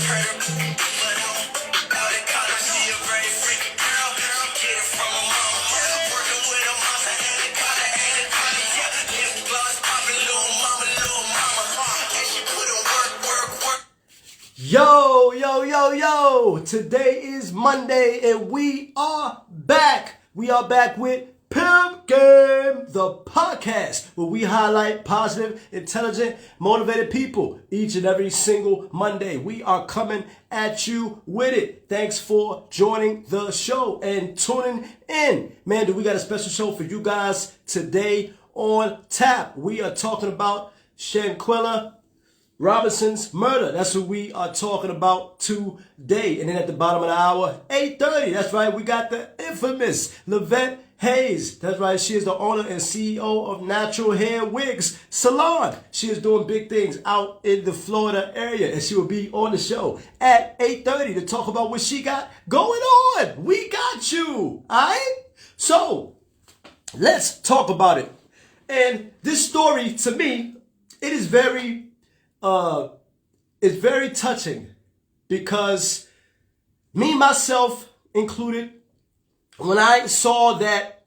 Yo, yo, yo, yo! Today is Monday and we are back. We are back with Pimp Game, the podcast where we highlight positive, intelligent, motivated people each and every single Monday. We are coming at you with it. Thanks for joining the show and tuning in. Man, do we got a special show for you guys today on tap. We are talking about Shanquella Robinson's murder. That's what we are talking about today. And then at the bottom of the hour, 8:30, that's right, we got the infamous LOVETTE Hayes. That's right, she is the owner and CEO of Natural Hair Wigs Salon. She is doing big things out in the Florida area, and she will be on the show at 8:30 to talk about what she got going on. We got you, all right? So, let's talk about it. And this story, to me, it is it's very touching because me, myself included, when I saw that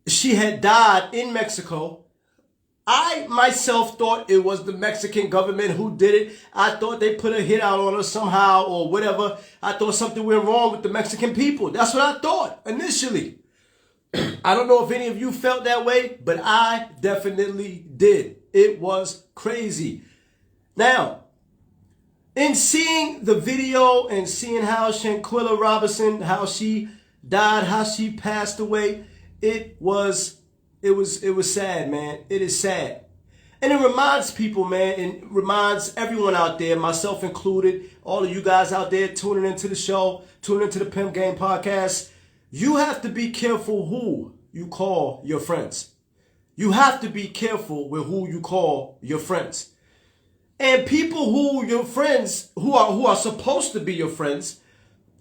she had died in Mexico, I myself thought it was the Mexican government who did it. I thought they put a hit out on her somehow or whatever. I thought something went wrong with the Mexican people. That's what I thought initially. I don't know if any of you felt that way, but I definitely did. It was crazy. Now, in seeing the video and seeing how Shanquella Robinson, how she died, how she passed away, it was sad, man. It is sad. And it reminds people, man, and it reminds everyone out there, myself included, all of you guys out there tuning into the show, tuning into the Pimp Game podcast, you have to be careful who you call your friends. You have to be careful with who you call your friends. And people who your friends, who are supposed to be your friends,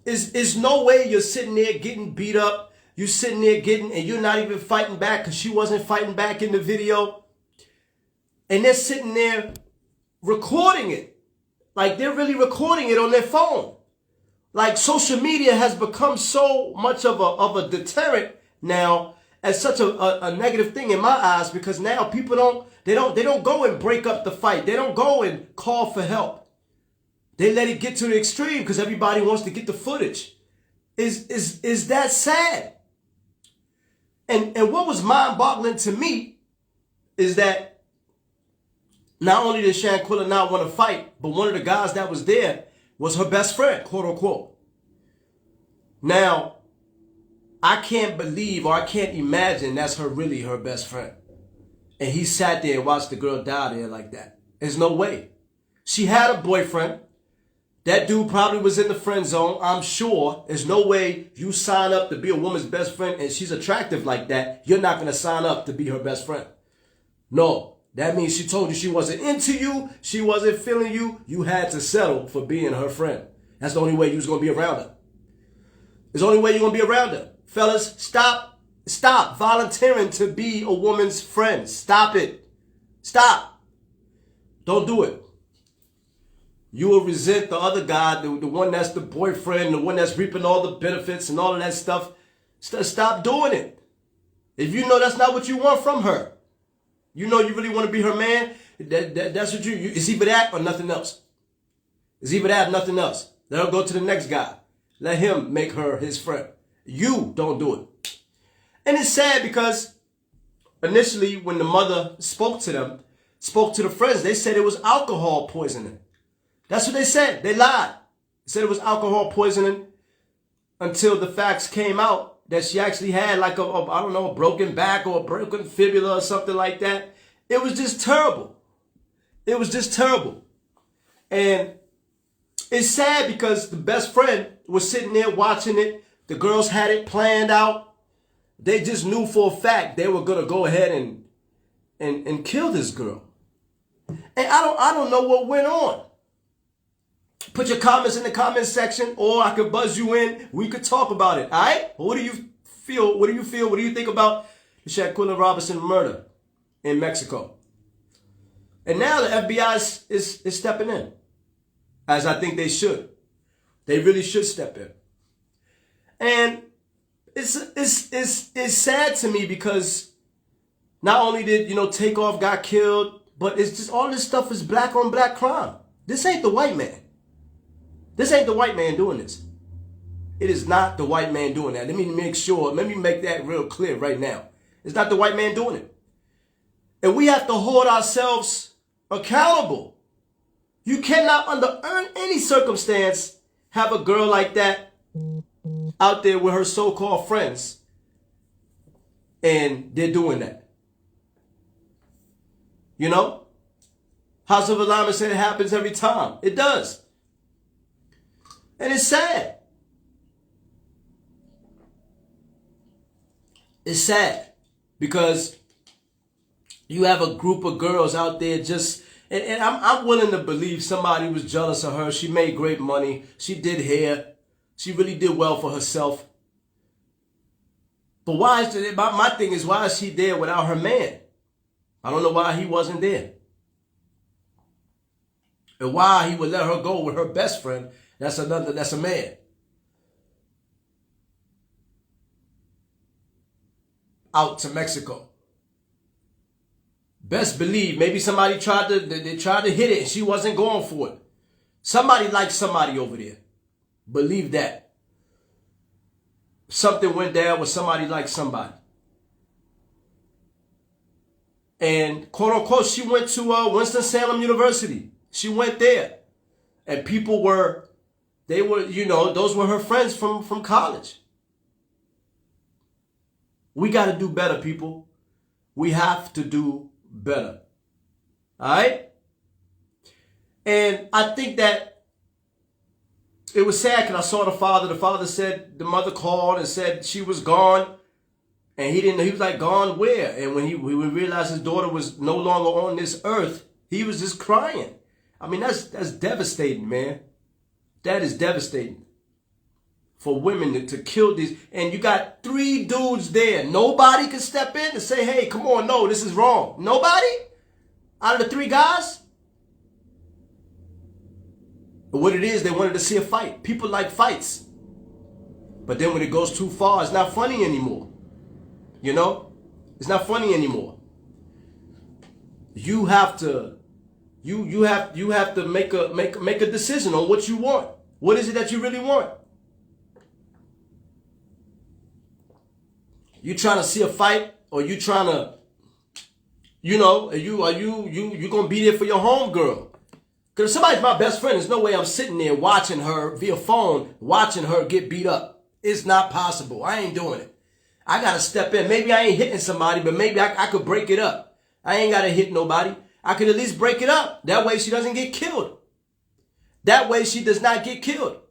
is no way you're sitting there getting beat up. You're sitting there and you're not even fighting back because she wasn't fighting back in the video. And they're sitting there recording it. Like they're really recording it on their phone. Like social media has become so much of a deterrent now, as such a negative thing in my eyes, because now people don't go and break up the fight. They don't go and call for help. They let it get to the extreme because everybody wants to get the footage. Is that sad? And what was mind-boggling to me is that not only did Shanquella not want to fight, but one of the guys that was there was her best friend, quote unquote. Now, I can't believe or I can't imagine that's really her best friend. And he sat there and watched the girl die there like that. There's no way. She had a boyfriend. That dude probably was in the friend zone, I'm sure. There's no way you sign up to be a woman's best friend and she's attractive like that. You're not going to sign up to be her best friend. No. That means she told you she wasn't into you. She wasn't feeling you. You had to settle for being her friend. That's the only way you was going to be around her. It's the only way you're going to be around her. Fellas, stop volunteering to be a woman's friend. Stop it. Stop. Don't do it. You will resent the other guy, the one that's the boyfriend, the one that's reaping all the benefits and all of that stuff. Stop doing it. If you know that's not what you want from her, you know you really want to be her man, that's what you it's either that or nothing else. It's either that or nothing else. Let her go to the next guy. Let him make her his friend. You don't do it. And it's sad because initially when the mother spoke to the friends, they said it was alcohol poisoning. That's what they said. They lied. They said it was alcohol poisoning until the facts came out that she actually had like a broken back or a broken fibula or something like that. It was just terrible. It was just terrible. And it's sad because the best friend was sitting there watching it. The girls had it planned out. They just knew for a fact they were going to go ahead and kill this girl. And I don't know what went on. Put your comments in the comment section or I could buzz you in. We could talk about it. All right? What do you feel? What do you feel? What do you think about the Shanquella Robinson murder in Mexico? And now the FBI is stepping in. as I think they should. They really should step in. And it's sad to me because not only did, Takeoff got killed, but it's just all this stuff is black on black crime. This ain't the white man. This ain't the white man doing this. It is not the white man doing that. Let me make that real clear right now. It's not the white man doing it. And we have to hold ourselves accountable. You cannot, under any circumstance, have a girl like that out there with her so-called friends and they're doing that. House of Alignment said it happens every time. It does. And it's sad. It's sad because you have a group of girls out there just, and I'm willing to believe somebody was jealous of her. She made great money. She did hair. She really did well for herself. But my thing is, why is she there without her man? I don't know why he wasn't there. And why he would let her go with her best friend. That's a man. Out to Mexico. Best believe maybe somebody tried to hit it and she wasn't going for it. Somebody likes somebody over there. Believe that. Something went down with somebody like somebody. And quote unquote, she went to Winston-Salem University. She went there. And people those were her friends from college. We got to do better, people. We have to do better. All right? And I think that it was sad because I saw the father. The father said the mother called and said she was gone. And he was like, gone where? And when he realized his daughter was no longer on this earth, he was just crying. I mean, that's devastating, man. That is devastating. For women to kill these. And you got 3 dudes there. Nobody can step in and say, hey, come on, no, this is wrong. Nobody? Out of the 3 guys? But what it is, they wanted to see a fight. People like fights. But then when it goes too far, it's not funny anymore. It's not funny anymore. You have to make a decision on what you want. What is it that you really want? You trying to see a fight, or you trying to, you gonna be there for your homegirl? Because if somebody's my best friend, there's no way I'm sitting there watching her via phone, watching her get beat up. It's not possible. I ain't doing it. I gotta step in. Maybe I ain't hitting somebody, but maybe I could break it up. I ain't gotta hit nobody. I could at least break it up. That way she doesn't get killed. That way she does not get killed.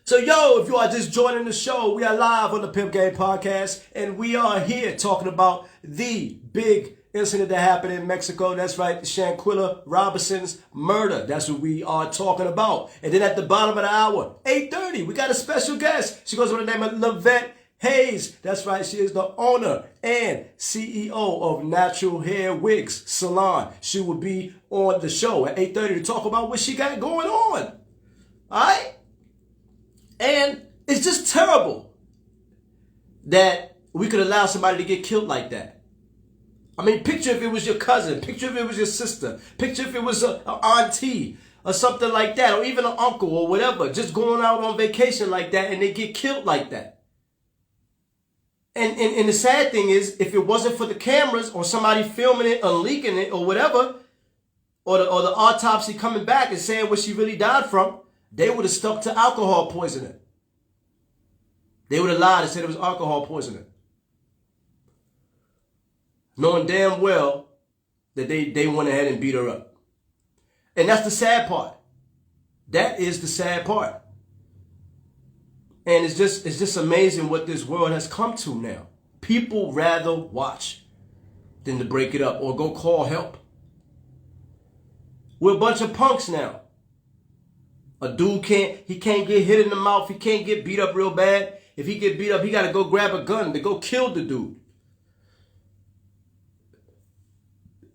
So, if you are just joining the show, we are live on the Pimp Game Podcast, and we are here talking about the big incident that happened in Mexico. That's right, Shanquilla Robinson's murder. That's what we are talking about. And then at the bottom of the hour, 8:30, we got a special guest. She goes by the name of LOVETTE Hayes. That's right, she is the owner and CEO of Natural Hair Wigs Salon. She will be on the show at 8:30 to talk about what she got going on. All right? And it's just terrible that we could allow somebody to get killed like that. I mean, picture if it was your cousin. Picture if it was your sister. Picture if it was an auntie or something like that, or even an uncle or whatever, just going out on vacation like that and they get killed like that. And the sad thing is, if it wasn't for the cameras or somebody filming it or leaking it or whatever, or the autopsy coming back and saying what she really died from, they would have stuck to alcohol poisoning. They would have lied and said it was alcohol poisoning. Knowing damn well that they went ahead and beat her up. And that's the sad part. That is the sad part. And it's just amazing what this world has come to now. People rather watch than to break it up or go call help. We're a bunch of punks now. A dude can't get hit in the mouth. He can't get beat up real bad. If he get beat up, he got to go grab a gun to go kill the dude.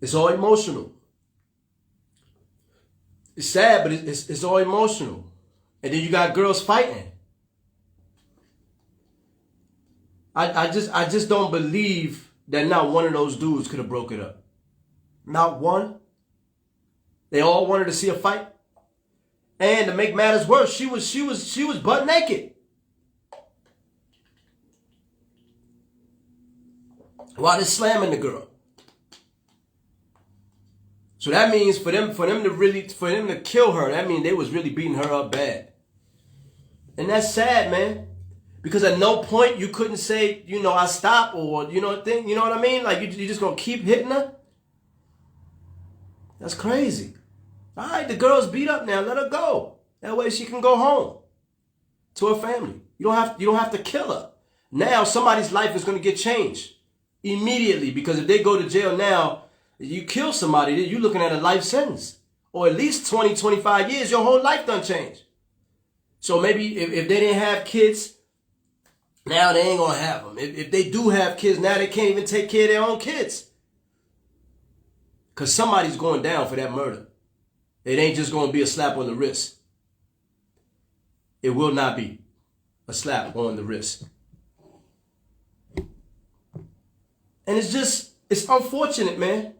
It's all emotional. It's sad, but it's all emotional. And then you got girls fighting. I just don't believe that not one of those dudes could have broke it up. Not one. They all wanted to see a fight. And to make matters worse, she was butt naked. While they're slamming the girl. So that means for them to kill her, that means they was really beating her up bad. And that's sad, man. Because at no point you couldn't say, I stop, or you know what I mean? Like you just gonna keep hitting her? That's crazy. All right, the girl's beat up now. Let her go. That way she can go home to her family. You don't have to kill her. Now somebody's life is gonna get changed immediately, because if they go to jail now, you kill somebody, you're looking at a life sentence. Or at least 20, 25 years, your whole life done changed. So maybe if they didn't have kids, now they ain't gonna have them. If they do have kids, now they can't even take care of their own kids. Because somebody's going down for that murder. It ain't just gonna be a slap on the wrist. It will not be a slap on the wrist. And it's unfortunate, man.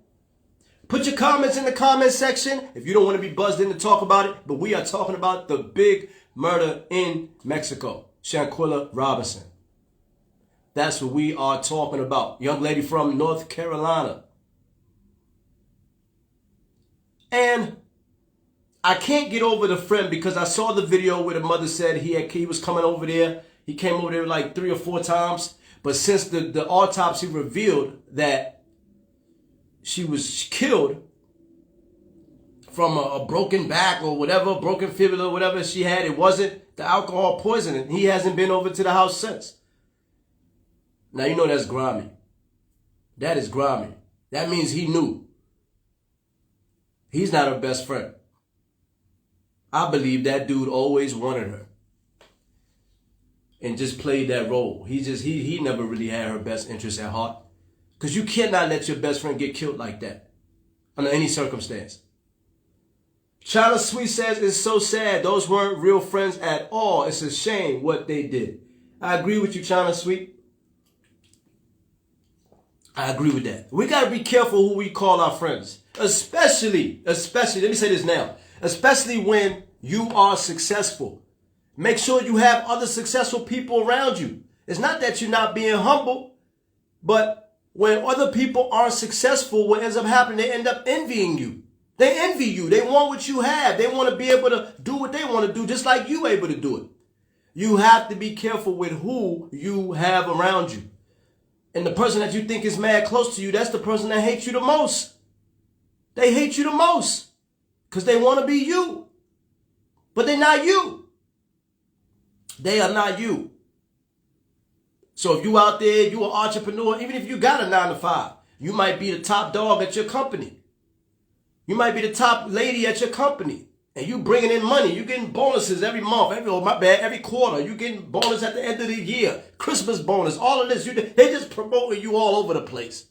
Put your comments in the comment section if you don't want to be buzzed in to talk about it. But we are talking about the big murder in Mexico. Shanquella Robinson. That's what we are talking about. Young lady from North Carolina. And I can't get over the friend, because I saw the video where the mother said he was coming over there. He came over there like 3 or 4 times. But since the autopsy revealed that she was killed from a broken back or whatever, broken fibula, whatever she had, it wasn't the alcohol poisoning. He hasn't been over to the house since. Now, you know that's grimy. That is grimy. That means he knew. He's not her best friend. I believe that dude always wanted her and just played that role. He never really had her best interest at heart. Because you cannot let your best friend get killed like that under any circumstance. China Sweet says, it's so sad. Those weren't real friends at all. It's a shame what they did. I agree with you, China Sweet. I agree with that. We got to be careful who we call our friends. Especially, let me say this now. Especially when you are successful. Make sure you have other successful people around you. It's not that you're not being humble, but when other people aren't successful, what ends up happening, they end up envying you. They envy you. They want what you have. They want to be able to do what they want to do, just like you able to do it. You have to be careful with who you have around you. And the person that you think is mad close to you, that's the person that hates you the most. They hate you the most because they want to be you. But they're not you. They are not you. So if you out there, you an entrepreneur, even if you got a 9-to-5, you might be the top dog at your company. You might be the top lady at your company. And you bringing in money. You getting bonuses every month, every quarter. You getting bonus at the end of the year. Christmas bonus, all of this. They just promoting you all over the place.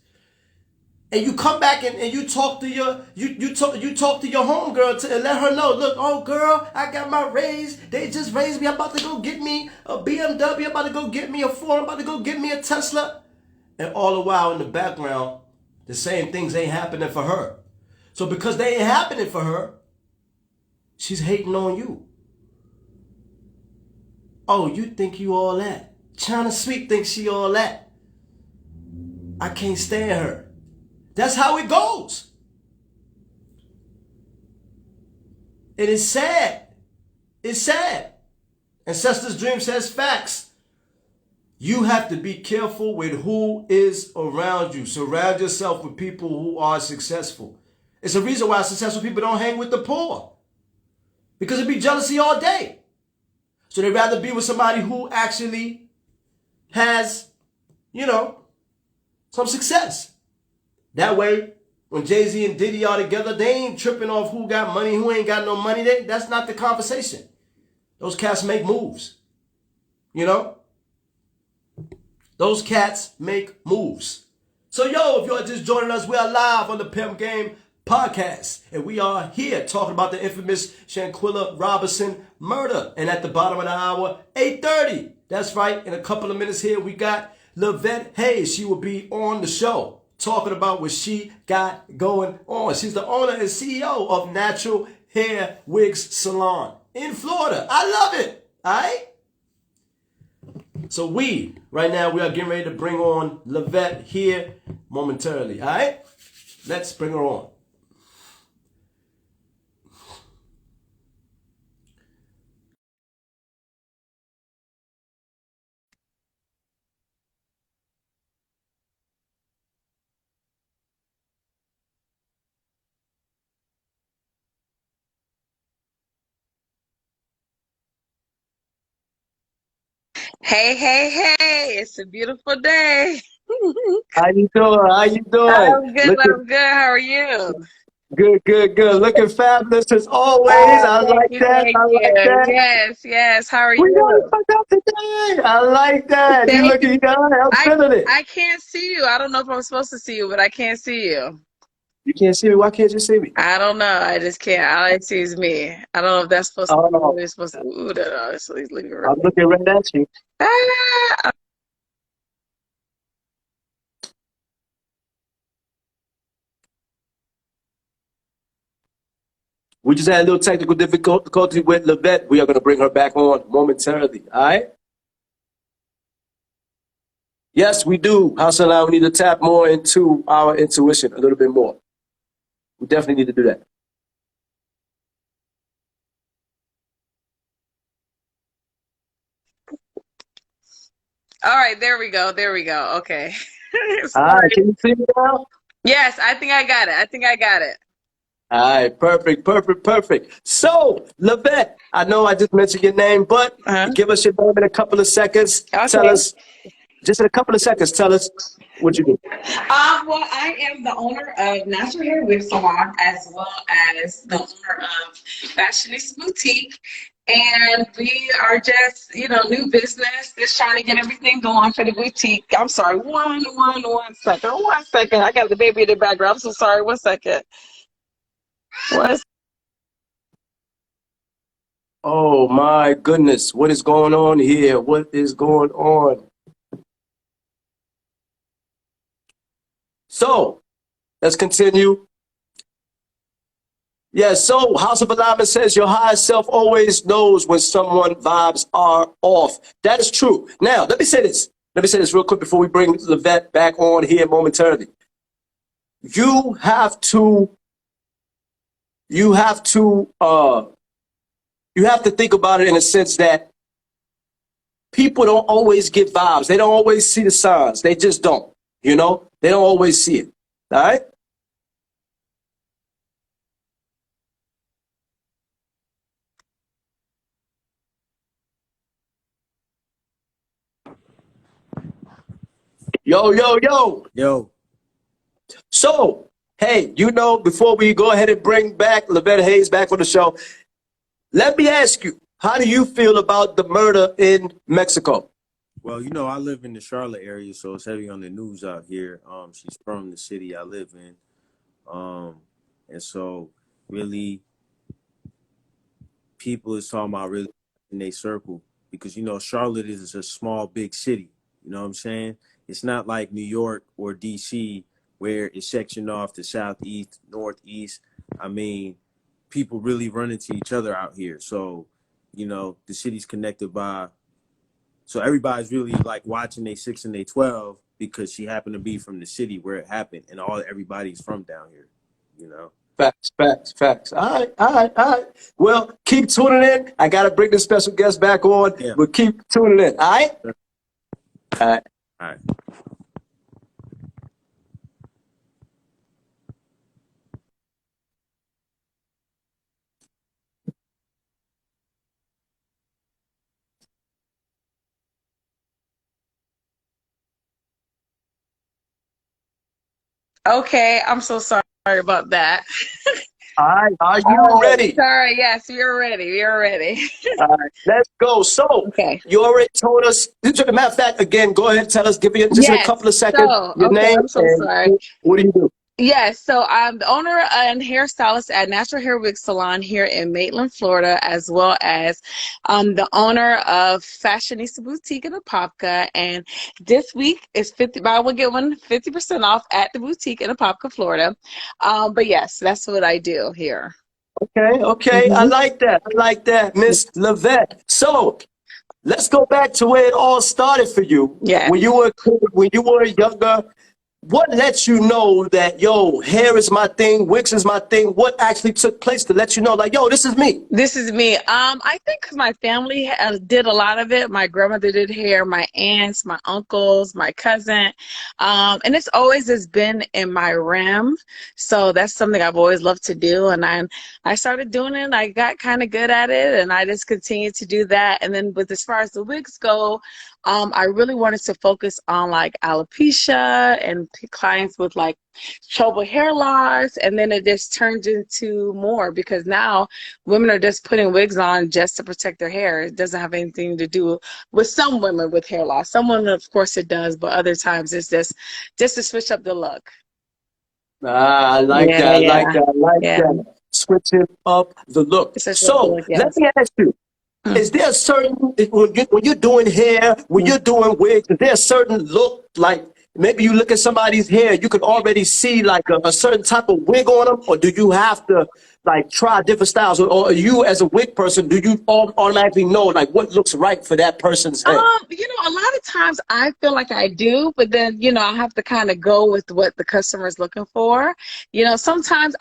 And you come back and you talk to your you talk to your homegirl and let her know, look, oh girl, I got my raise. They just raised me. I'm about to go get me a BMW. I'm about to go get me a Ford. I'm about to go get me a Tesla. And all the while in the background, the same things ain't happening for her. So because they ain't happening for her, she's hating on you. Oh, you think you all that? China Sweet thinks she all that. I can't stand her. That's how it goes. It is sad. It's sad. Ancestor's Dream says facts. You have to be careful with who is around you. Surround yourself with people who are successful. It's a reason why successful people don't hang with the poor. Because it'd be jealousy all day. So they'd rather be with somebody who actually has, some success. That way, when Jay-Z and Diddy are together, they ain't tripping off who got money, who ain't got no money. That's not the conversation. Those cats make moves. Those cats make moves. So, if you are just joining us, we are live on the Pimp Game podcast. And we are here talking about the infamous Shanquilla Robinson murder. And at the bottom of the hour, 8:30. That's right. In a couple of minutes here, we got LOVETTE Hayes. She will be on the show talking about what she got going on. She's the owner and CEO of Natural Hair Wigs Salon in Florida. I love it. All right? So right now, we are getting ready to bring on LOVETTE here momentarily. All right? Let's bring her on. Hey, hey, hey, it's a beautiful day. How you doing? How you doing? I'm good, Looking I'm good. How are you? good, good, good. Looking fabulous as always. Oh, I thank like you, that. thank I like you. that. Yes, yes. How are We got it you? fucked up today. I like that. You Thank you. looking good. I'm I feeling it. I can't see you. I don't know if I'm supposed to see you, but I can't see you. You can't see me. Why can't you see me? I don't know. I just can't. All I see is me. I don't know if that's supposed to be Oh, what it's supposed to. Ooh, no, no, let's leave it right. I'm looking right at you. Ah, We just had a little technical difficulty with LOVETTE. We are going to bring her back on momentarily. All right? Yes, we do. Hassan, we need to tap more into our intuition a little bit more. We definitely need to do that. all right, there we go. There we go. Okay. All right, Sorry. can you see me now? Yes, I think I got it. I think I got it. All right, perfect, perfect, perfect. So, LOVETTE, I know I just mentioned your name, but Uh-huh. give us your name in a couple of seconds. Tell Okay. us, just in a couple of seconds, tell us what you do. Well, I am the owner of Natural Hair Wig Salon as well as the owner of Fashionista Boutique. And we are just, new business, just trying to get everything going for the boutique. I'm sorry, one second. 1 second. I got the baby in the background. I'm so sorry. 1 second. What? Oh my goodness, what is going on here? What is going on? So, let's continue. Yeah, so House of Alignment says your higher self always knows when someone vibes are off. That is true. Now, let me say this. Let me say this real quick before we bring LOVETTE back on here momentarily. You have to you have to think about it in a sense that people don't always get vibes. They don't always see the signs. They just don't. They don't always see it. All right? Yo, yo, yo. Yo, So, hey, before we go ahead and bring back LOVETTE Hayes back on the show, let me ask you, how do you feel about the murder in Mexico? well, I live in the Charlotte area, so it's heavy on the news out here. She's from the city I live in. And so really people is talking about really in their circle because Charlotte is a small, big city. You know what I'm saying? It's not like New York or DC where it's sectioned off to southeast, northeast. I mean, people really run into each other out here. So, the city's connected by. So everybody's really like watching they 6 and they 12 because she happened to be from the city where it happened, and everybody's from down here. You know. Facts, facts, facts. All right, all right, all right. Well, keep tuning in. I got to bring this special guest back on, Yeah. but keep tuning in. All right? Sure. All right. All right. Okay, I'm so sorry about that. All right. Are All you right, ready? sorry. Yes, you're ready. You're ready. All right. Let's go. So, Okay. you already told us. As a matter of fact, again, go ahead and tell us, give me just in a Yes. couple of seconds So, your okay, name I'm so and sorry. what do you do? Yes, so I'm the owner and hairstylist at Natural Hair Wig Salon here in Maitland, Florida, as well as the owner of Fashionista Boutique in Apopka. And this week is 50, buy one get one 50% off at the boutique in Apopka, Florida. But yes, that's what I do here. Okay. I Mhm. like that. I like that, Miss LOVETTE. So let's go back to where it all started for you. Yeah. When you were a kid, when you were younger, what lets you know that, yo, hair is my thing, wigs is my thing? What actually took place to let you know, like, yo, this is me? This is me. I think 'cause my family did a lot of it. My grandmother did hair, my aunts, my uncles, my cousin. And it's always has been in my realm. So that's something I've always loved to do. And I started doing it, and I got kind of good at it, and I just continued to do that. And then with as far as the wigs go, I really wanted to focus on like alopecia and clients with like trouble hair loss, and then it just turned into more because now women are just putting wigs on just to protect their hair. It doesn't have anything to do with some women with hair loss. Some women, of course, it does, but other times it's just to switch up the look. Ah, I like Yeah, that. I like yeah, that. I like yeah. that. Switching up the look. Switch up the So look, let yes. me ask you. Mm. Is there a certain when you're doing hair, when Mm. you're doing wigs, is there a certain look like maybe you look at somebody's hair, you can already see like a certain type of wig on them, or do you have to like try different styles, or you as a wig person, do you automatically know like what looks right for that person's head? A lot of times I feel like I do, but then, I have to kind of go with what the customer is looking for. Sometimes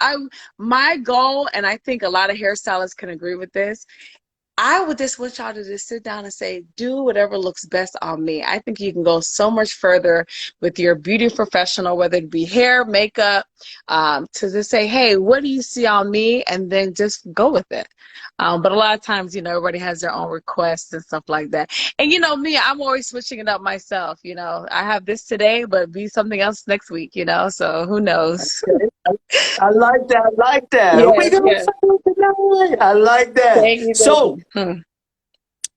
my goal, and I think a lot of hairstylists can agree with this, I would just want y'all to just sit down and say, do whatever looks best on me. I think you can go so much further with your beauty professional, whether it be hair, makeup, to just say, hey, what do you see on me? And then just go with it. But a lot of times, everybody has their own requests and stuff like that. And me, I'm always switching it up myself. I have this today, but be something else next week, so who knows? I like that. I like that. We Yes, gonna yes. find tonight. I like that. Thank you, thank So you.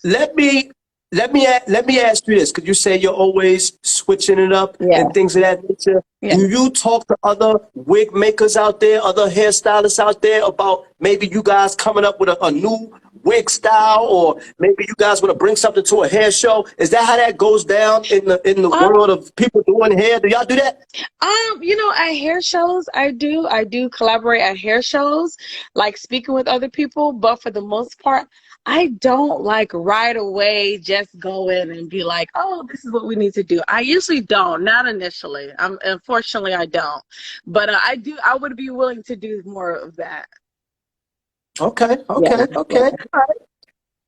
let me let me ask you this, because you say you're always switching it up Yeah, and things of that nature. yeah. Do you talk to other wig makers out there, other hairstylists out there about maybe you guys coming up with a new wig style, or maybe you guys want to bring something to a hair show? Is that how that goes down in the world of people doing hair? Do y'all do that? At hair shows, I do collaborate at hair shows, like speaking with other people, but for the most part, I don't like right away just go in and be like, oh, this is what we need to do. I usually don't, not initially. Unfortunately, I don't. But I would be willing to do more of that. Okay. Yeah, All right.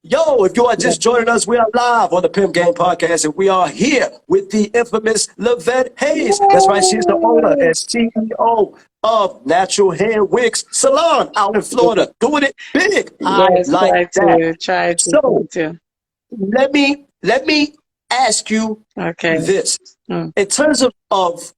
Yo, if you are just joining us, we are live on the Pimp Game Podcast, and we are here with the infamous LOVETTE Hayes. That's right, she's the owner and CEO of Natural Hair Wigs Salon out in Florida, doing it big. I yes, like that. try So to. let me ask you Okay. this: Mm. in terms of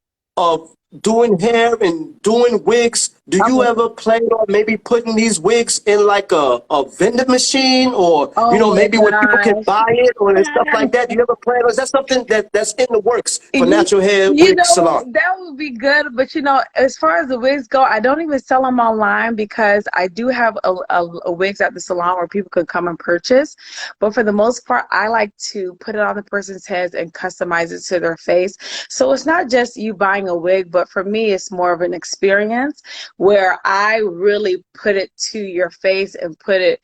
doing hair and doing wigs, do you ever plan on maybe putting these wigs in like a vending machine, or Oh my maybe where people can gosh. buy it or stuff like that? Do you ever plan, or is that something that's in the works for You, Natural Hair Wig Salon? that would be good, but as far as the wigs go, I don't even sell them online because I do have a wigs at the salon where people could come and purchase. But for the most part, I like to put it on the person's heads and customize it to their face. So it's not just you buying a wig, but for me, it's more of an experience where I really put it to your face and put it,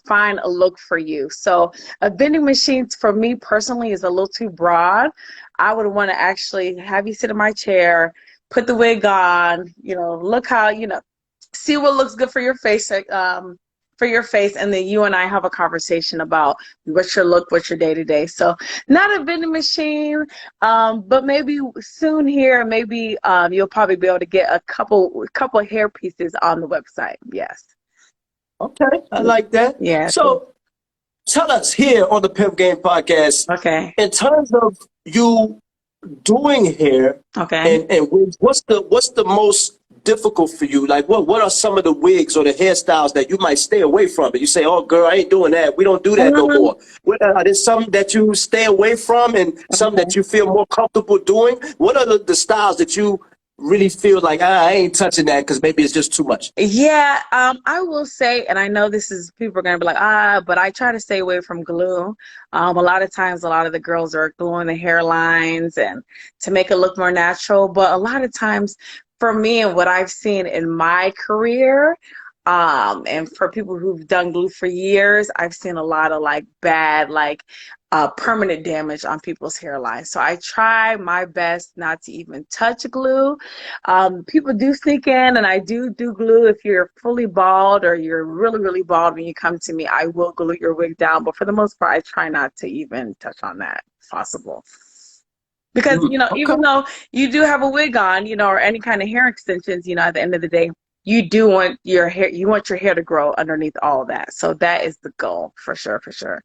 find a look for you. So a vending machine for me personally is a little too broad. I would want to actually have you sit in my chair, put the wig on, look how, see what looks good for your face, and then you and I have a conversation about what's your look, what's your day to day. So not a vending machine, but maybe soon here, maybe you'll probably be able to get a couple hair pieces on the website. Yes. Okay, I like that. Yeah. So tell us here on the Pimp Game Podcast, Okay. in terms of you doing hair Okay. and wigs, what's the most difficult for you? Like what are some of the wigs or the hairstyles that you might stay away from? And you say, oh girl, I ain't doing that. We don't do that no more. Are there some that you stay away from and some Okay. that you feel more comfortable doing? What are the styles that you really feel like I ain't touching that because maybe it's just too much? Yeah, I will say, and I know this is people are gonna be like, but I try to stay away from glue. A lot of times, a lot of the girls are gluing the hairlines and to make it look more natural. But a lot of times, for me and what I've seen in my career, and for people who've done glue for years, I've seen a lot of like bad, like permanent damage on people's hairlines. So I try my best not to even touch glue. People do sneak in, and I do glue. If you're fully bald or you're really, really bald when you come to me, I will glue your wig down. But for the most part, I try not to even touch on that if possible. Because, Okay. even though you do have a wig on, or any kind of hair extensions, at the end of the day, you do want your hair, to grow underneath all of that. So that is the goal for sure, for sure.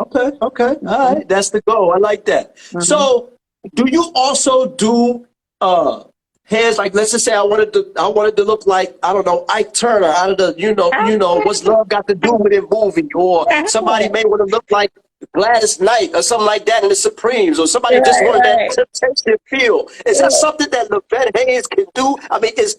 Okay. All Mhm. right. That's the goal. I like that. Mhm. So, do you also do hairs? Like, let's just say I wanted to look like, I don't know, Ike Turner out of the what's love got to do with it movie, or somebody may want to look like Gladys Knight or something like that in the Supremes, or somebody just Right, wanted that right. temptation feel. Is that something that Lavette Hayes can do? I mean, is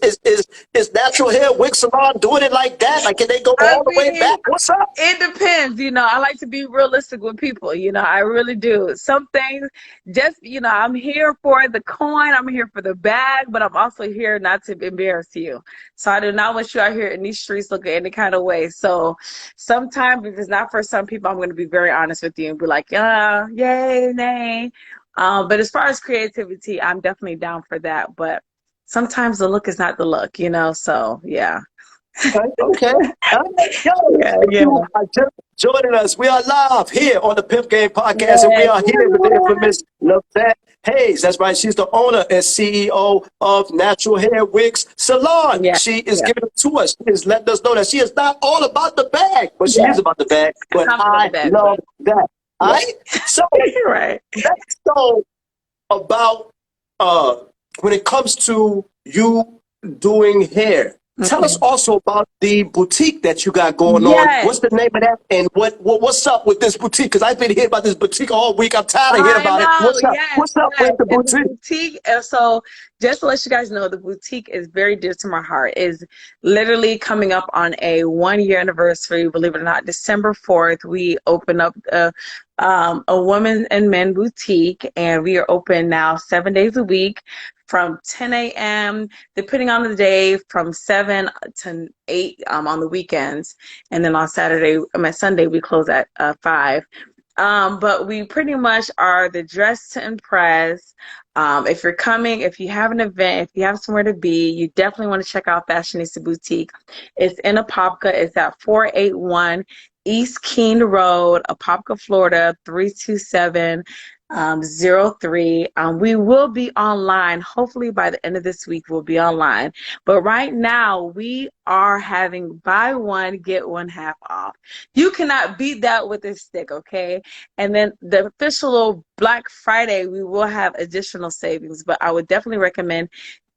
Natural Hair Wig Salon doing it like that? Like, can they go I all the way mean, back? What's up? it depends. I like to be realistic with people. I really do. Some things, just, I'm here for the coin, I'm here for the bag, but I'm also here not to embarrass you. So I do not want you out here in these streets looking any kind of way. So sometimes, if it's not for some people, I'm going to be very honest with you and be like, yay, nay. But as far as creativity, I'm definitely down for that. But sometimes the look is not the look, so yeah. Okay, okay. All right. Yo, Yeah, if yeah. you are just joining us, we are live here on the Pimp Game Podcast, and we Yes. are here with the infamous Lavette Hayes. That's right. She's the owner and CEO of Natural Hair Wigs Salon. Yeah, She is yeah, giving it to us. She is letting us know that she is not all about the bag, but she yeah. is about the bag. But I'm about the I bag, love but that. All yeah. right. So Right. let's go about when it comes to you doing hair. Tell us Mhm. also about the boutique that you got going on. Yes, What's the name of that, and what's up with this boutique? Because I've been hearing about this boutique all week. I'm tired of hearing I about it. know. What's up? Yes, What's up yes. with the And the boutique? boutique, so just to let you guys know, the boutique is very dear to my heart. Is literally coming up on a 1 year anniversary. Believe it or not, December 4th, we open up a women and men boutique, and we are open now 7 days a week from 10 a.m. depending on the day, from 7 to 8 on the weekends, and then on Sunday we close at 5. But we pretty much are the dress to impress. If you're coming, if you have an event, if you have somewhere to be, you definitely want to check out Fashionista Boutique. It's in Apopka. It's at 481 East Keene Road, Apopka, Florida, 32703. We will be online. Hopefully by the end of this week, we'll be online. But right now, we are having buy one, get one half off. You cannot beat that with a stick, okay? And then the official Black Friday, we will have additional savings, but I would definitely recommend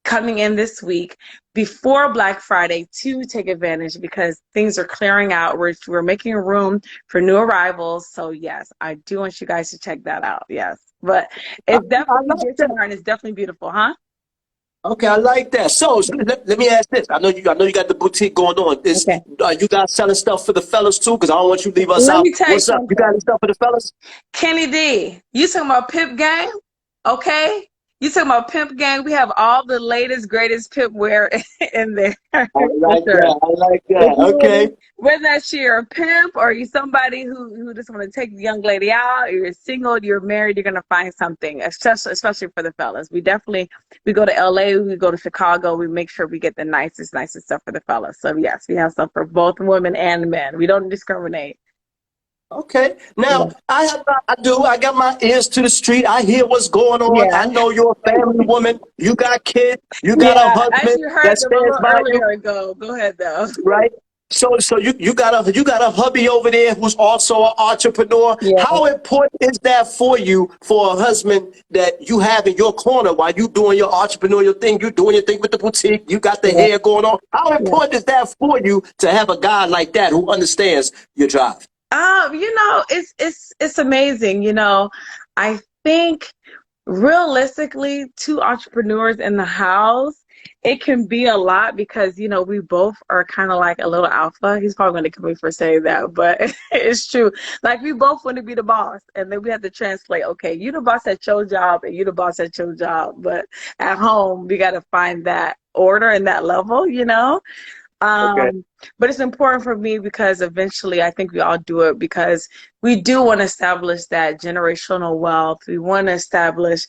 coming in this week before Black Friday to take advantage, because things are clearing out. We're making room for new arrivals. So yes, I do want you guys to check that out. Yes. But I, it's I definitely like dear to that. my heart, and it's definitely beautiful, huh? Okay, I like that. So let me ask this. I know you got the boutique going on. Okay. You guys selling stuff for the fellas too? Because I don't want you to leave us Let out. me tell you What's up? You got something. any stuff for the fellas? Kenny D, you talking about Pimp Gang? Okay. You talking about Pimp Gang? We have all the latest, greatest pimp wear in there I for like sure. that. I like If that. you, Okay. whether that's you're a pimp or you somebody who just want to take the young lady out, or you're single, you're married, you're gonna find something, especially for the fellas. We go to LA, we go to Chicago, we make sure we get the nicest stuff for the fellas. So yes, we have stuff for both women and men. We don't discriminate. Okay. Yeah. Now I got my ears to the street. I hear what's going on. Yeah. I know you're a family woman. You got kids. You got a Yeah. As husband you heard that them a stands little by you, earlier ago. Go ahead though. right? So you got a hubby over there who's also an entrepreneur. Yeah. How important is that for you, for a husband that you have in your corner while you doing your entrepreneurial thing, you doing your thing with the boutique, you got the Yeah. hair going on? How Yeah. important is that for you to have a guy like that who understands your drive? It's amazing. I think realistically, two entrepreneurs in the house, it can be a lot because, you know, we both are kind of like a little alpha. He's probably going to kill me for saying that, but it's true. Like, we both want to be the boss, and then we have to translate, okay, you the boss at your job and you the boss at your job. But at home, we got to find that order and that level, you know? Okay. But it's important for me because eventually I think we all do it because we do want to establish that generational wealth. We want to establish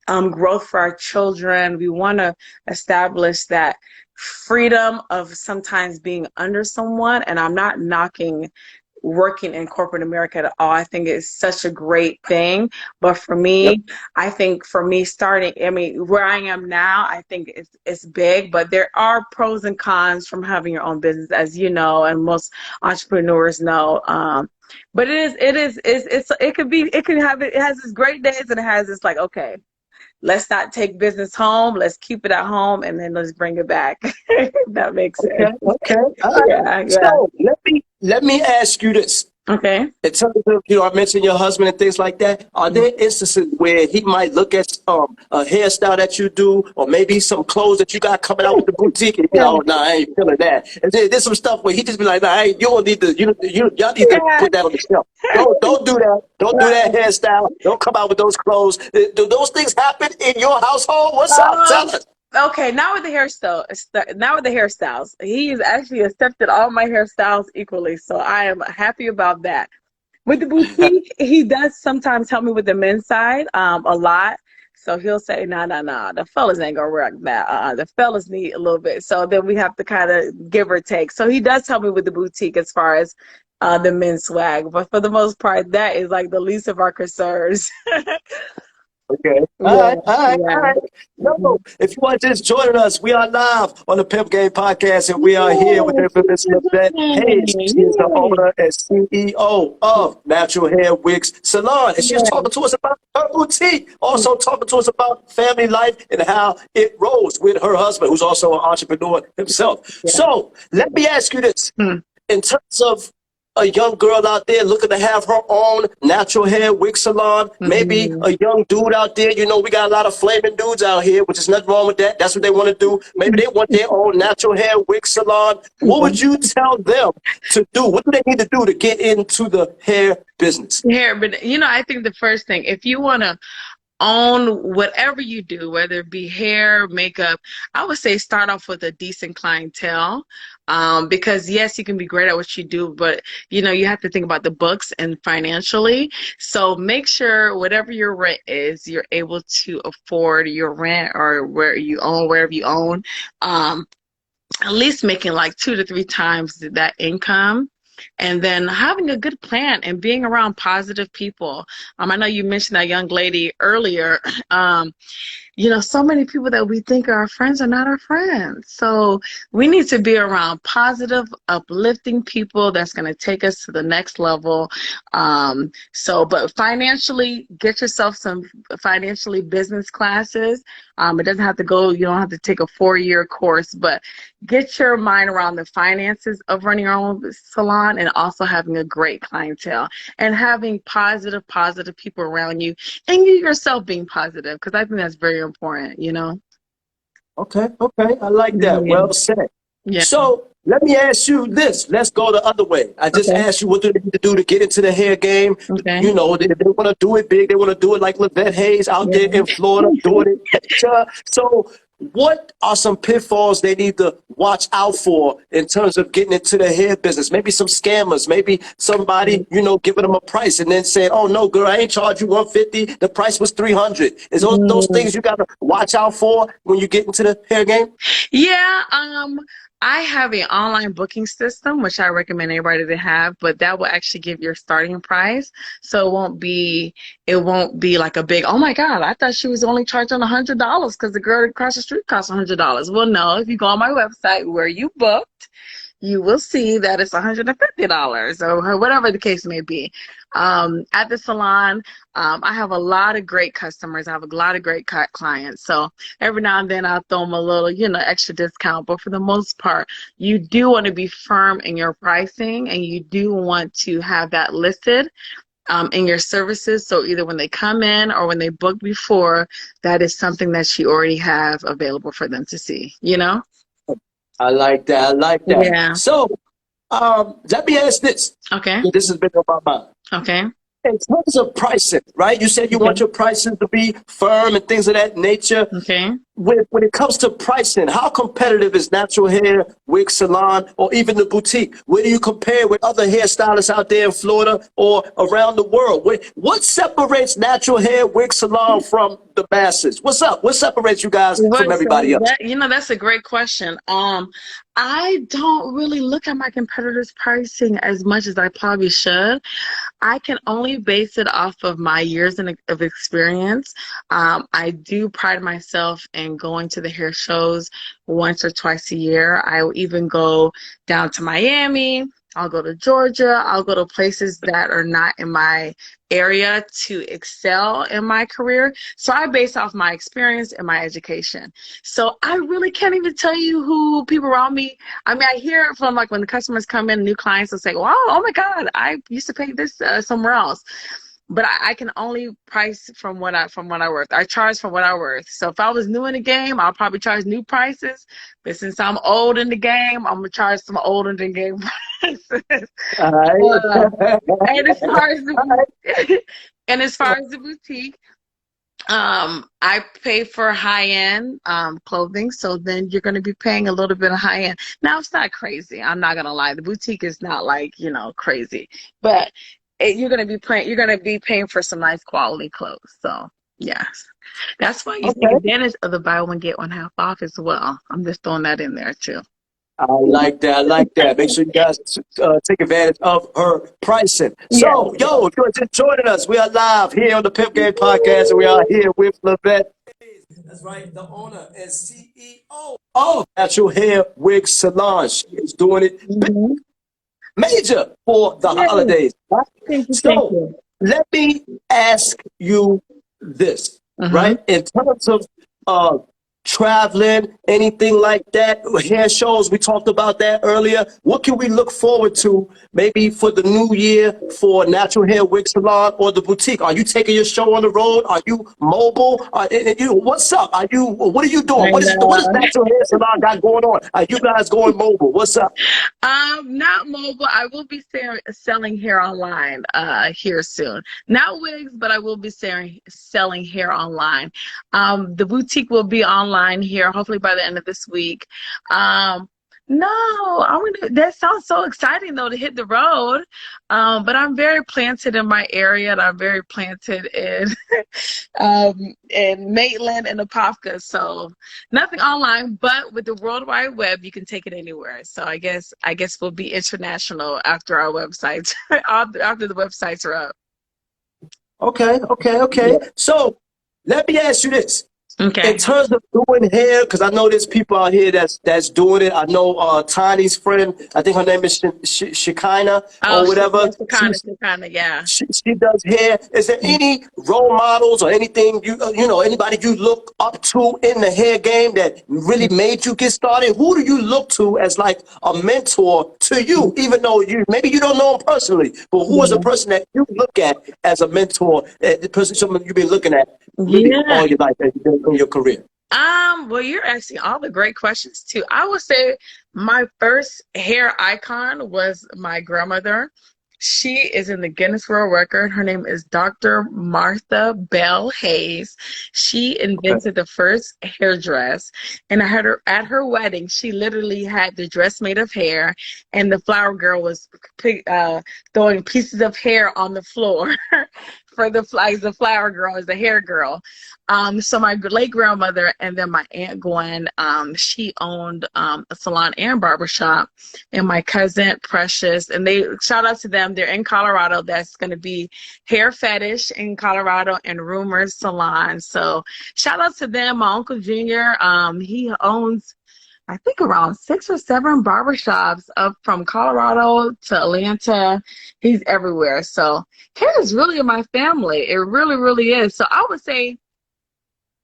growth for our children. We want to establish that freedom of sometimes being under someone. And I'm not knocking working in corporate America at all. I think it's such a great thing. But for Yep. me, I think for me starting, I mean, where I am now, I think it's big, but there are pros and cons from having your own business, as you know, and most entrepreneurs know. But it has its great days and it has its like, okay, let's not take business home. Let's keep it at home and then let's bring it back. If that makes Okay. sense. Okay. All right. Yeah, yeah. So let me ask you this. Okay. In terms of, you know, I mentioned your husband and things like that. Are there instances where he might look at a hairstyle that you do, or maybe some clothes that you got coming out with the boutique, and you know, oh, nah, I ain't feeling that. And there's some stuff where he just be like, nah, you don't need to, y'all need to Yeah. put that on the shelf. Don't do that. Don't do that hairstyle. Don't come out with those clothes. Do those things happen in your household? What's up? Tell us. Okay, now with the hairstyles, he's actually accepted all my hairstyles equally, so I am happy about that. With the boutique, he does sometimes help me with the men's side, a lot. So he'll say, nah, the fellas ain't gonna rock that. The fellas need a little bit. So then we have to kind of give or take. So he does help me with the boutique as far as the men's swag, but for the most part, that is like the least of our concerns. Okay. Yeah, All yeah. right. No, if you are just joining us, we are live on the Pimp Game Podcast, and we are here with the infamous Lavette Hayes. She is the owner and CEO of Natural Hair Wigs Salon, and she's talking to us about her boutique, also talking to us about family life and how it rolls with her husband, who's also an entrepreneur himself. Yeah. So let me ask you this. In terms of a young girl out there looking to have her own natural hair wig salon, maybe a young dude out there, you know, we got a lot of flaming dudes out here, which is nothing wrong with that. That's what they want to do. Maybe they want their own natural hair wig salon. What would you tell them to do? What do they need to do to get into the hair business? Hair, but you know, I think the first thing, if you want to own whatever you do, whether it be hair, makeup, I would say start off with a decent clientele. Because yes, you can be great at what you do, but you know, you have to think about the books and financially. So make sure whatever your rent is, you're able to afford your rent or wherever you own, at least making like 2 to 3 times that income. And then having a good plan and being around positive people. I know you mentioned that young lady earlier. You know, so many people that we think are our friends are not our friends. So we need to be around positive, uplifting people that's going to take us to the next level. But financially, get yourself some financially business classes. It doesn't have to go, you don't have to take a 4-year course, but get your mind around the finances of running your own salon and also having a great clientele and having positive people around you and you yourself being positive, because I think that's very important, you know? Okay, I like that. Yeah. Well said. Yeah. So let me ask you this. Let's go the other way. I just Okay. asked you what do they need to do to get into the hair game. Okay. You know, they want to do it big. They want to do it like Lavette Hayes out there in Florida doing it. So what are some pitfalls they need to watch out for in terms of getting into the hair business? Maybe some scammers, maybe somebody, you know, giving them a price and then saying, oh, no, girl, I ain't charge you $150. The price was $300. Is those things you got to watch out for when you get into the hair game? Yeah, I have an online booking system, which I recommend everybody to have, but that will actually give your starting price. So it won't be like a big, oh my God, I thought she was only charging $100 because the girl across the street costs $100. Well, no, if you go on my website where you booked, you will see that it's $150 or whatever the case may be. At the salon, I have a lot of great customers. I have a lot of great clients. So every now and then I'll throw them a little, you know, extra discount. But for the most part, you do want to be firm in your pricing and you do want to have that listed in your services. So either when they come in or when they book before, that is something that you already have available for them to see, you know? I like that. I like that. Yeah. So, let me ask this. Okay. This has been on my mind. Okay. In terms of pricing, right? You said you want Okay. your pricing to be firm and things of that nature. Okay. When it comes to pricing, how competitive is natural hair, wig salon, or even the boutique? Where do you compare with other hairstylists out there in Florida or around the world? What separates natural hair, wig salon from the masses? What's up? What separates you guys from What, everybody so else? that, that's a great question. I don't really look at my competitors' pricing as much as I probably should. I can only base it off of my years of experience. I do pride myself in going to the hair shows once or twice a year. I will even go down to Miami. I'll go to Georgia. I'll go to places that are not in my area to excel in my career. So I base off my experience and my education. So I really can't even tell you who people around me. I mean, I hear it from like when the customers come in, new clients will say, "Wow, oh my God, I used to pay this somewhere else." But I can only price from what I worth. I charge from what I worth. So if I was new in the game, I'll probably charge new prices. But since I'm old in the game, I'm gonna charge some old in the game prices. All right. And as far as All right. the boutique, I pay for high-end clothing, so then you're going to be paying a little bit of high-end. Now, it's not crazy. I'm not going to lie. The boutique is not like, crazy, but you're going to be paying for some nice quality clothes. So, yes. That's why you take Okay. advantage of the buy one, get one half off as well. I'm just throwing that in there too. I like that. I like that. Make sure you guys take advantage of her pricing. Yeah. So, yo, if you're just joining us, we are live here on the Pimp Game Podcast, and we are here with LOVETTE. That's right, the owner and CEO of Natural Hair Wig Salon. She is doing it big, Mm-hmm. major for the Yeah. holidays. Right? Thank you. Thank So, you. let me ask you this, Mm-hmm. right? In terms of traveling, anything like that, hair shows, we talked about that earlier. What can we look forward to maybe for the new year for Natural Hair Wig Salon or the boutique? Are you taking your show on the road? Are you mobile? What's up? What are you doing? I What is know. Natural Hair Salon got going on? Are you guys going mobile? What's up? Not mobile. I will be selling hair online here soon. Not wigs, but I will be selling hair online. The boutique will be online here, hopefully by the end of this week. No, that sounds so exciting though to hit the road. But I'm very planted in my area, and I'm very planted in Maitland and Apopka. So nothing online, but with the World Wide Web, you can take it anywhere. So I guess we'll be international after our websites, after the websites are up. Okay. Yeah. So let me ask you this. Okay. In terms of doing hair, because I know there's people out here that's doing it. I know Tiny's friend, I think her name is Shekinah or whatever. Shekinah, yeah. She does hair. Is there any role models or anything anybody you look up to in the hair game that really made you get started? Who do you look to as like a mentor to you, even though maybe you don't know them personally, but who is a person that you look at as a mentor, the person someone you've been looking at really all your life in your career? Well, you're asking all the great questions too. I would say my first hair icon was my grandmother. She is in the Guinness World Record. Her name is Dr. Martha Bell Hayes. She invented the first hairdress, and I had her at her wedding. She literally had the dress made of hair, and the flower girl was throwing pieces of hair on the floor for the flower girl, as the hair girl. So my late grandmother and then my Aunt Gwen, she owned a salon and barbershop, and my cousin Precious, and they shout out to them. They're in Colorado. That's going to be Hair Fetish in Colorado and Rumors Salon. So shout out to them. My Uncle Junior, he owns I think around 6 or 7 barbershops up from Colorado to Atlanta. He's everywhere. So hair is really in my family. It really, really is. So I would say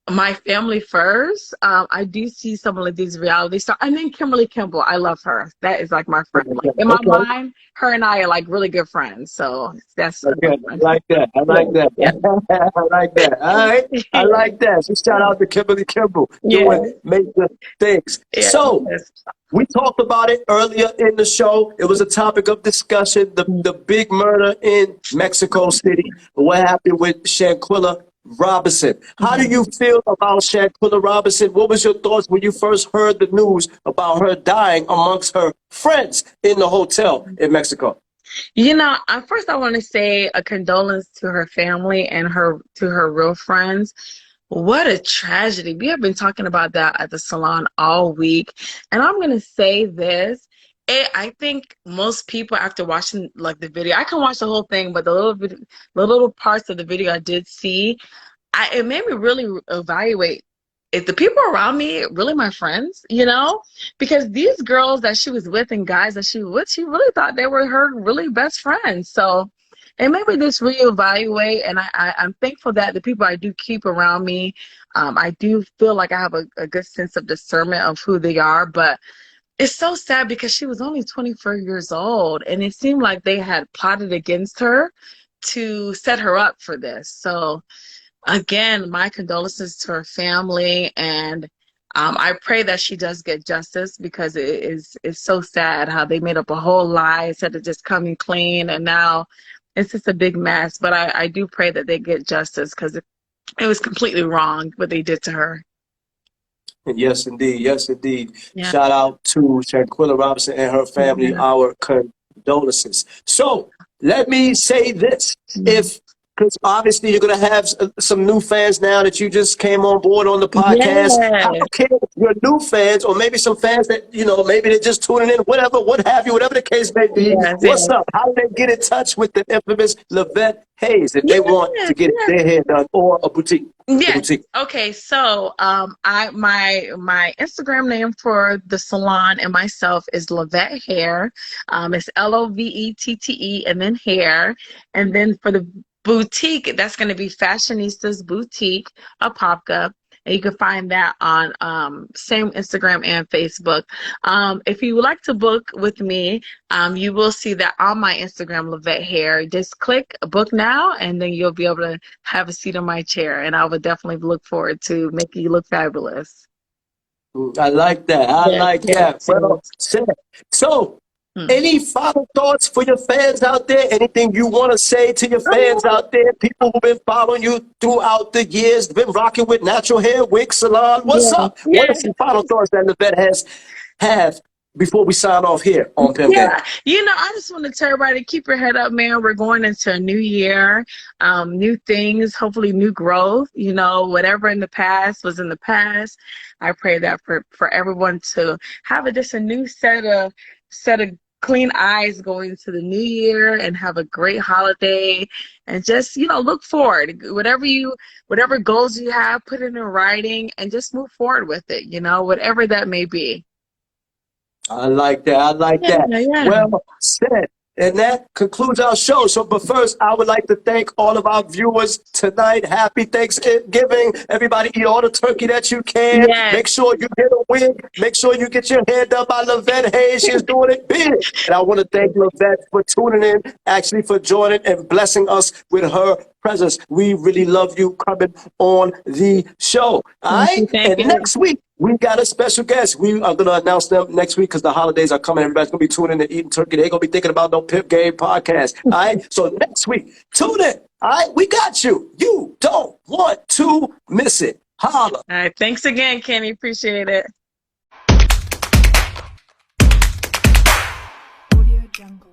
My family first. I do see some of these reality stars, and then Kimberly Kimball. I love her. That is like my friend. Like in my Okay. mind, her and I are like really good friends. So that's Okay, I like that. I like that. yeah, I like that. All right. I yeah, like that. So shout out to Kimberly Kimball yeah, doing major things. yeah. So we talked about it earlier in the show. It was a topic of discussion. The big murder in Mexico City. What happened with Shanquilla Robinson? How do you feel about Shanquilla Robinson? What was your thoughts when you first heard the news about her dying amongst her friends in the hotel in Mexico? You know, first I want to say a condolence to her family and to her real friends. What a tragedy. We have been talking about that at the salon all week. And I'm going to say this. I think most people, after watching like the video, I can watch the whole thing, but the little parts of the video I did see, it made me really evaluate if the people around me really my friends, you know, because these girls that she was with and guys that she was with, she really thought they were her really best friends. So it made me just reevaluate, and I'm thankful that the people I do keep around me, I do feel like I have a good sense of discernment of who they are. But it's so sad because she was only 24 years old, and it seemed like they had plotted against her to set her up for this. So again, my condolences to her family, and I pray that she does get justice, because it's so sad how they made up a whole lie instead of just coming clean, and now it's just a big mess. But I do pray that they get justice, because it was completely wrong what they did to her. Yes, indeed. Yes, indeed. Yeah. Shout out to Shanquilla Robinson and her family. Yeah. Our condolences. So let me say this. Because obviously you're going to have some new fans now that you just came on board on the podcast. Yes. How can your new fans, or maybe some fans that, you know, maybe they're just tuning in, whatever, what have you, whatever the case may be, Yes, what's yes. up? How do they get in touch with the infamous Lavette Hayes if they want to get Yes. their hair done, or a boutique? Yes. Boutique. Okay. So, my Instagram name for the salon and myself is Lavette Hair. It's LOVETTE and then hair, and then for the boutique, that's going to be Fashionistas Boutique, Apopka. And you can find that on same Instagram and Facebook. If you would like to book with me, you will see that on my Instagram, Lavette Hair. Just click book now, and then you'll be able to have a seat on my chair. And I would definitely look forward to making you look fabulous. I like that. I like that. Well said. So, any final thoughts for your fans out there? Anything you want to say to your fans out there? People who've been following you throughout the years, been rocking with natural hair, wig salon. What's up? What are some final thoughts that Lavette have before we sign off here on Pimp Game? You know, I just want to tell everybody to keep your head up, man. We're going into a new year, new things, hopefully new growth. You know, whatever in the past was in the past. I pray that for everyone to have just a new set of clean eyes going into the new year, and have a great holiday, and just, you know, look forward. Whatever goals you have, put it in writing and just move forward with it, you know, whatever that may be. I like that. I like that. Well said. And that concludes our show. So, but first, I would like to thank all of our viewers tonight. Happy Thanksgiving. Everybody eat all the turkey that you can. Make sure you get a wig. Make sure you get your hair done by Lavette Hayes. She's doing it big. And I want to thank Lavette for tuning in, actually for joining and blessing us with her presence. We really love you coming on the show. All right? And next week, we got a special guest. We are going to announce them next week because the holidays are coming. Everybody's going to be tuning in and eating turkey. They're going to be thinking about no Pimp Game podcast. All right? So next week, tune in. All right? We got you. You don't want to miss it. Holla. All right. Thanks again, Kenny. Appreciate it. Audio Jungle.